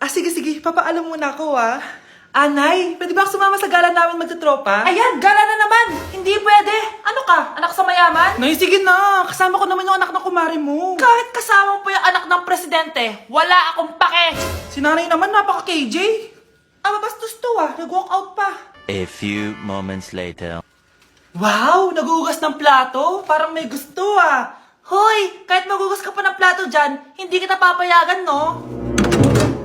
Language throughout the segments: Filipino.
Sige. Papaalam muna ako, Anay, pwede ba ako sumama sa gala namin magtutropa? Ayan, gala na naman! Hindi pwede! Ano ka? Anak sa mayaman? Nay, sige na. Kasama ko naman yung anak ng kumare mo. Kahit kasama mo pa yung anak ng presidente, wala akong pake! Si nanay naman, napaka-KJ. Mabastos to, Nag-walk out pa. A few moments later. Wow, nagugas ng plato. Parang may gusto, Hoy! Kahit magugas ka pa ng plato dyan, hindi kita papayagan, no?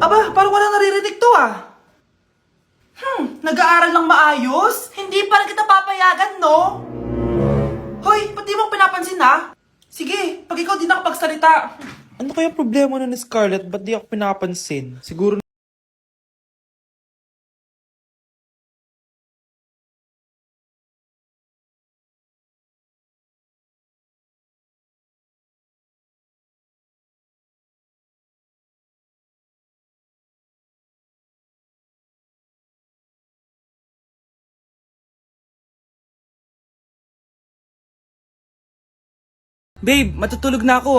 Aba, parang walang naririnig to, Nag-aaral ng maayos? Hindi pa rin kita papayagan, no? Hoy, pati mo pinapansin, Sige, pag ikaw di nakapagsalita. Ano kaya problema na ni Scarlett? Ba't di ako pinapansin? Siguro Babe, matutulog na ako,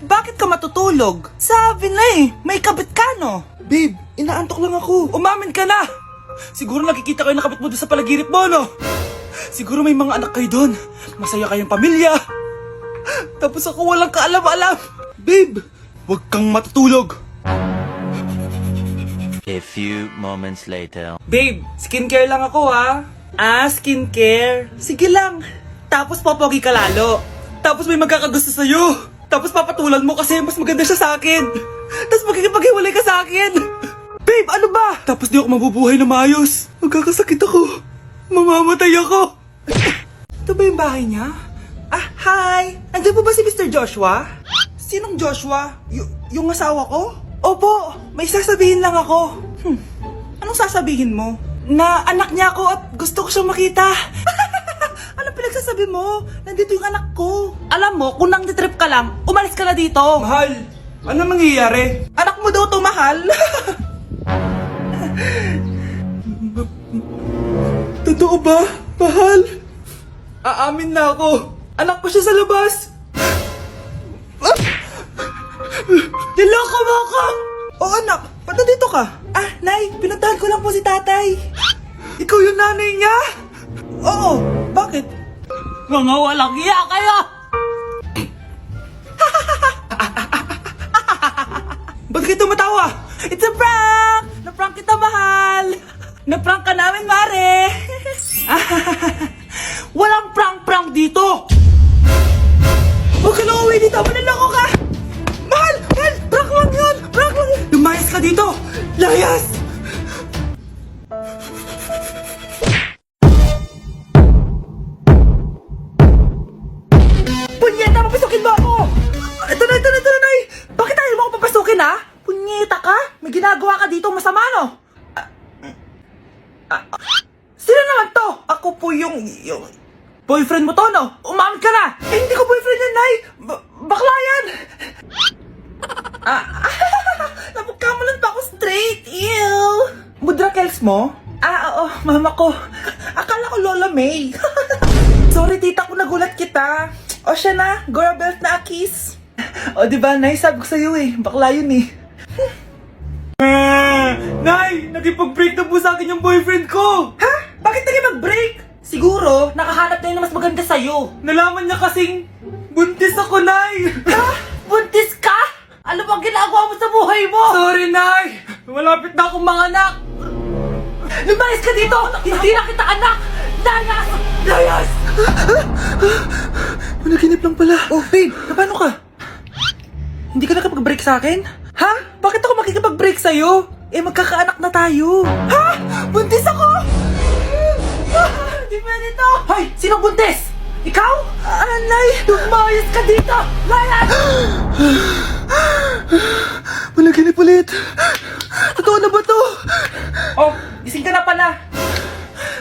Bakit ka matutulog? Sabi na may kabit ka, no? Babe, inaantok lang ako. Umamin ka na! Siguro nakikita kayo nakabit mo doon sa palagirit mo, no? Siguro may mga anak kayo doon. Masaya kayong pamilya. Tapos ako walang kaalam-alam. Babe, huwag kang matutulog. A few moments later. Babe, skincare lang ako, skincare. Sige lang. Tapos popogi ka lalo. Tapos may magkakagusto sa'yo. Tapos papatulan mo kasi mas maganda siya sa akin. Tapos magkikipaghiwalay ka sa akin. Babe, ano ba? Tapos di ako mabubuhay na maayos. Magkakasakit ako. Mamamatay ako. Ito ba yung bahay niya? Hi! Nandiyan po ba si Mr. Joshua? Sinong Joshua? Yung asawa ko? Opo, may sasabihin lang ako. Anong sasabihin mo? Na anak niya ako at gusto ko siyang makita. Anong pinagsasabi mo? Nandito yung anak ko. Alam mo, kung nang trip ka lang, umalis ka na dito. Mahal, ano mangyayari? Anak mo daw to, mahal. Totoo ba, mahal? Aamin na ako. Anak ko siya sa labas. Niloko mo ako! Oh, anak, ba't nandito ka? Nay, pinuntahan ko lang po si tatay. Ikaw yung nanay niya? Oo, bakit? Mga walang iya kayo! Ba't kayo tumatawa? It's a prank! Na-prank kita, mahal! Na-prank ka namin, mare! Walang prank-prank dito! Huwag ka na uwi dito, manaloko ka! Mahal! Prank lang yun! Lumayas ka dito! Layas! Punyeta, papasukin mo ako! Ito na, Nay! Bakit ayaw mo ako papasukin, Punyeta ka? May ginagawa ka dito masama, no? Sino naman to? Ako po yung... Boyfriend mo to, no? Umamin ka na! hindi ko boyfriend yan, Nay! Bakla yan! Napagkamalan pa ako straight, ew! Mudra Kels mo? Oo, mama ko. Akala ko Lola May. Sorry, tita ko, nagulat kita. O siya na, Gora Belt na kiss. O diba, Nay, sabi ko sa'yo bakla yun Nay, nagipag-break na po sa akin yung boyfriend ko. Ha? Bakit naging mag-break? Siguro, nakahanap na yun na mas maganda sa'yo. Nalaman niya kasing buntis ako, Nay. Ha? Buntis ka? Ano bang ginagawa mo sa buhay mo? Sorry, Nay. Malapit na akong manganak. Lumayas ka dito! Hindi na kita anak! Layas! Layas! Managinip lang pala. Oh, babe, paano ka? Hindi ka nakapag-break sa akin? Ha? Bakit ako makikipag-break sa'yo? Magkakaanak na tayo. Ha? Buntis ako! Hindi pwede to! Hoy! Sinong buntis? Ikaw? Nay! Lumayas ka dito! Layas! Managinip ulit. Totoo na ba to? Oh, gising ka na pala.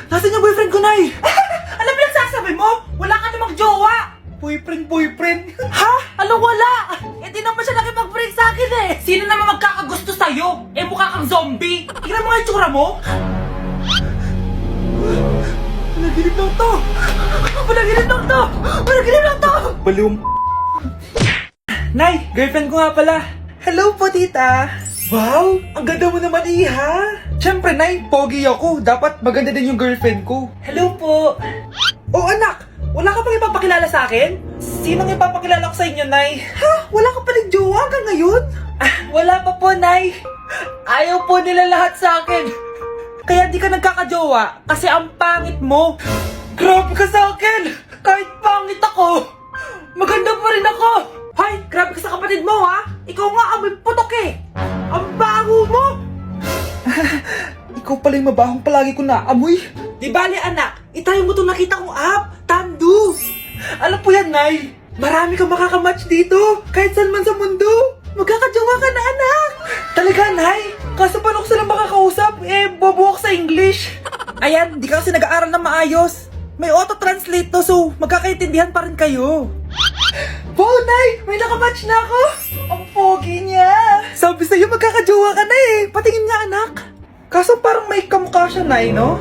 Nasaan yung boyfriend ko, Nay? Ano pinagsasabi mo? Wala ka namang jowa! Boyfriend. Ha? Ano wala? Di naman siya nakipag-break sa akin Sino naman magkakagusto sa'yo? Mukha kang zombie! Tingnan mo nga yung tsura mo! Managinip lang to. Panaginip lang to! Baliw. Nay, girlfriend ko nga pala. Hello po, tita. Wow, ang ganda mo naman, Iha. Siyempre, Nay, pogi ako. Dapat maganda din yung girlfriend ko. Hello po. Oh, anak, wala ka pang ipapakilala sa akin? Sinong ipapakilala ko sa inyo, Nay? Ha? Wala ka palang jowa hanggang ngayon? Ah, wala pa po, Nay. Ayaw po nila lahat sa akin. Kaya di ka nagkakajowa kasi ang pangit mo. Grabe ka sa akin. Kahit pangit ako, maganda pa rin ako. Hay, grabe ka sa kapatid mo, ha? Ikaw nga amoy putok eh. Ang baho mo. Ikaw pala yung mabahong palagi ko naamoy. Di bali, anak. Itayo mo itong nakita kong app. Tandu. Alam po yan, Nay. Marami kang makakamatch dito. Kahit saan man sa mundo. Magkakajowa ka na, anak. Talaga, Nay? Kaso paano ko silang makakausap? Bobo ako sa English. Ayan, di ka kasi nag-aaral na maayos. May auto-translate to, so magkakaintindihan pa rin kayo. Wow, Nay! May nakamatch na ako! Ang pogi niya! Sabi sa'yo, magkakajowa ka na eh! Patingin nga, anak! Kaso parang may kamukha siya, Nay, no?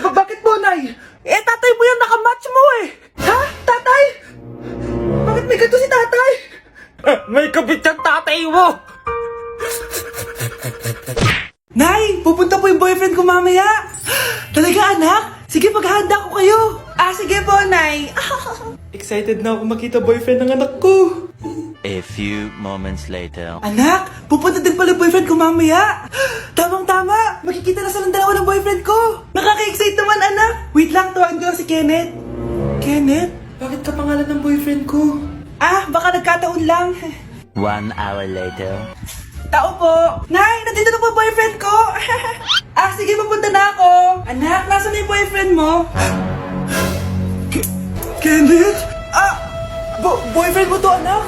Bakit po, Nay? Tatay mo yung nakamatch mo eh! Ha? Tatay? Bakit may ganito si tatay? May kabit yung tatay mo! Nay! Pupunta po yung boyfriend ko mamaya! Talaga, anak? Sige, paghahanda ko kayo! Sige po, Nay! Excited na ako makita boyfriend ng anak ko! A few moments later. Anak! Pupunta din pala yung boyfriend ko mamaya! Tamang-tama! Makikita na sa ng dalawa ng boyfriend ko! Nakaka-excite naman, anak! Wait lang, tawagin ko lang si Kenneth. Kenneth? Bakit ka pangalan ng boyfriend ko? Baka nagkataon lang. 1 hour later. Tao po! Nay! Nandito na po boyfriend ko! Sige, papunta na ako! Anak, nasa na yung boyfriend mo? Kenneth? Boyfriend mo to, anak?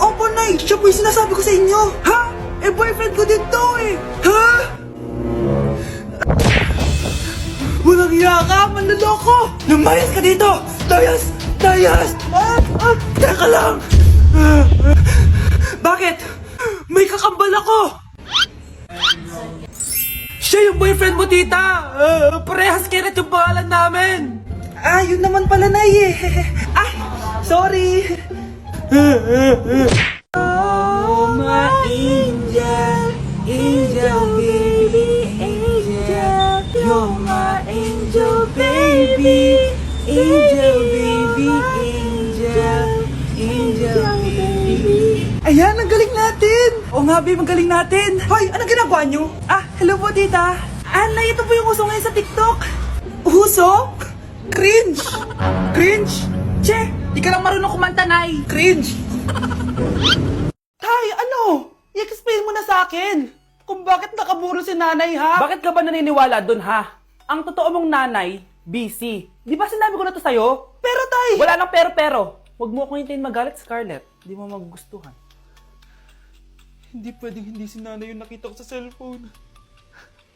Opo, Nay! Siya po yung sinasabi ko sa inyo! Ha? Boyfriend ko din to eh! Ha? Walang hiya ka! Manloloko! Lumayas ka dito! Layas! Layas! Teka lang! Bakit? May kakambal ako! Siya yung boyfriend mo, tita! Parehas Kenneth yung pangalan namin! Yun naman pala, Nay eh. Sorry! Oh, my angel, angel baby, angel. You're my angel baby, angel baby, angel, angel baby. Ayan, ang galing natin! Oo nga, babe, ang galing natin! Hoy, anong ginagawa nyo? Hello po, tita! Nay, ito po yung uso ngayon sa TikTok! Uso? Cringe! Cringe? Che, di ka lang marunong kumanta, Nay! Cringe! Tay, ano? I-explain mo na sa akin! Kung bakit nakaburo si nanay, ha? Bakit ka ba naniniwala dun, ha? Ang totoo mong nanay, busy. Di ba sinabi ko na to sa'yo? Pero, Tay! Wala nang pero. Huwag mo akong hintayin magalit, Scarlett. Di mo magugustuhan. Hindi pwedeng hindi si nanay yung nakita ko sa cellphone.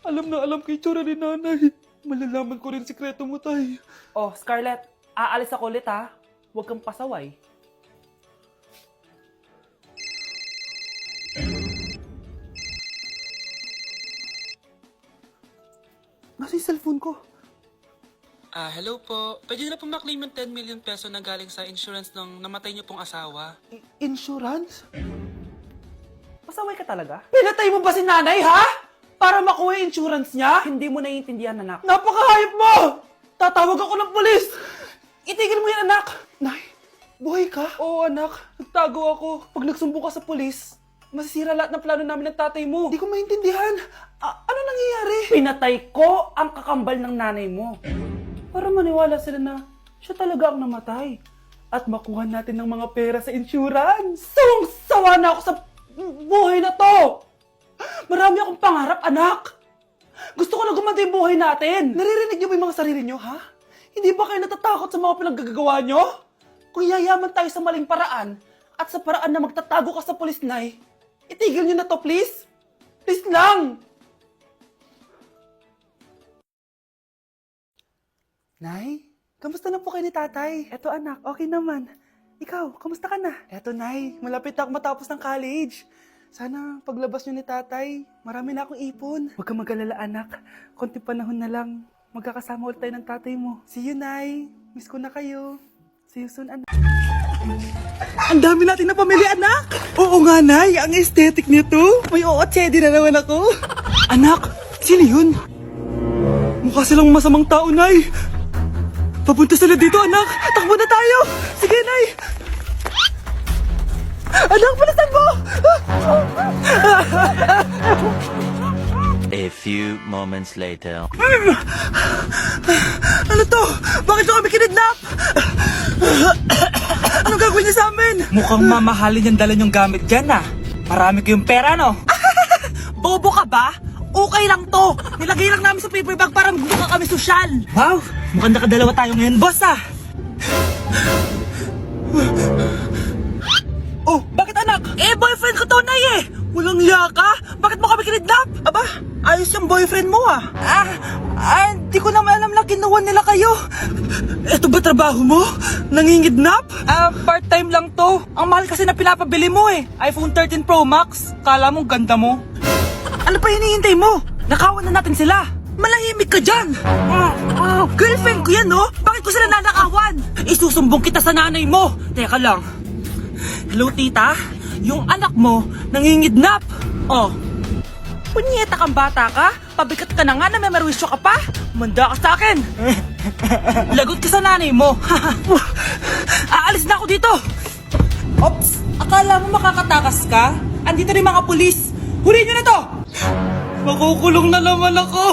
Alam na alam ko yung tsura ni nanay. Malalaman ko rin sikreto mo, Tay. Oh, Scarlett, aalis ako ulit, ha? Huwag kang pasaway. Nasa yung cellphone ko? Hello po. Pwede na po maklaim yung 10 million peso na galing sa insurance ng namatay niyo pong asawa. Insurance? Pasaway ka talaga? Pinatay mo ba si nanay, ha? Para makuha yung insurance niya? Hindi mo naiintindihan, anak. Napakahayop mo! Tatawag ako ng pulis! Itigil mo yan, anak! Nay, buhay ka? Oo, anak. Nagtago ako. Pag nagsumbong ka sa pulis, masisira lahat ng plano namin ng tatay mo. Di ko maintindihan. Ano nangyayari? Pinatay ko ang kakambal ng nanay mo. Para maniwala sila na siya talaga ang namatay. At makuha natin ng mga pera sa insurance. Sawang-sawa na ako sa buhay na to! Marami akong pangarap, anak! Gusto ko na gumanda yung buhay natin! Naririnig niyo ba yung mga sarili niyo, ha? Hindi ba kayo natatakot sa mga pinaggagawa niyo? Kung yayaman tayo sa maling paraan at sa paraan na magtatago ka sa pulis, Nay, itigil niyo na to, please! Please lang! Nay, kamusta na po kayo ni tatay? Eto anak, okay naman. Ikaw, kamusta ka na? Eto Nay, malapit na ako matapos ng college. Sana paglabas niyo ni tatay, marami na akong ipon. Huwag kang mag-alala anak, konti panahon na lang. Magkakasama ulit tayo ng tatay mo. See you, Nay. Miss ko na kayo. See you soon, anak. Ang dami natin na pamilya, anak! Oo nga, Nay. Ang aesthetic nito. May ootsedi na naman ako. Anak, sino yun? Mukha silang masamang tao, Nay. Papunta sila dito, anak. Takbo na tayo. Sige, Nay. Anak, palitan mo! A few moments later. Ano to? Bakit nyo kami kinidnap? Ano gagawin niya sa amin? Mukhang mamahalin yung dala yung gamit dyan ah. Marami kayong pera no? Bobo ka ba? Okay lang to. Nilagay lang namin sa paper bag para magbuka kami sosyal. Wow, mukhang nakadalawa tayo ngayon boss ah. Oh, bakit anak? Eh, boyfriend ko to, Nay eh. Walang liya ka? Bakit mo kami kinidnap? Aba, ayos yung boyfriend mo ah. Hindi ko naman alam na kinuha nila kayo. Ito ba trabaho mo? Nangingidnap? Part-time lang to. Ang mahal kasi na pinapabili mo eh. iPhone 13 Pro Max. Kala mo ganda mo. Ano pa hinihintay mo? Nakawan na natin sila. Malahimik ka dyan. Girlfriend ko yan, no? Bakit ko sila nanakawan? Isusumbong kita sa nanay mo. Teka lang. Hello, tita? Yung anak mo, nangingidnap. Oh. Punyeta kang bata ka? Pabigat ka na nga na may merwisyo ka pa? Manda ka sa akin. Lagot ka sa nanay mo. Aalis na ako dito. Ops, akala mo makakatakas ka? Andito rin mga pulis. Huli nyo na to! Makukulong na naman ako!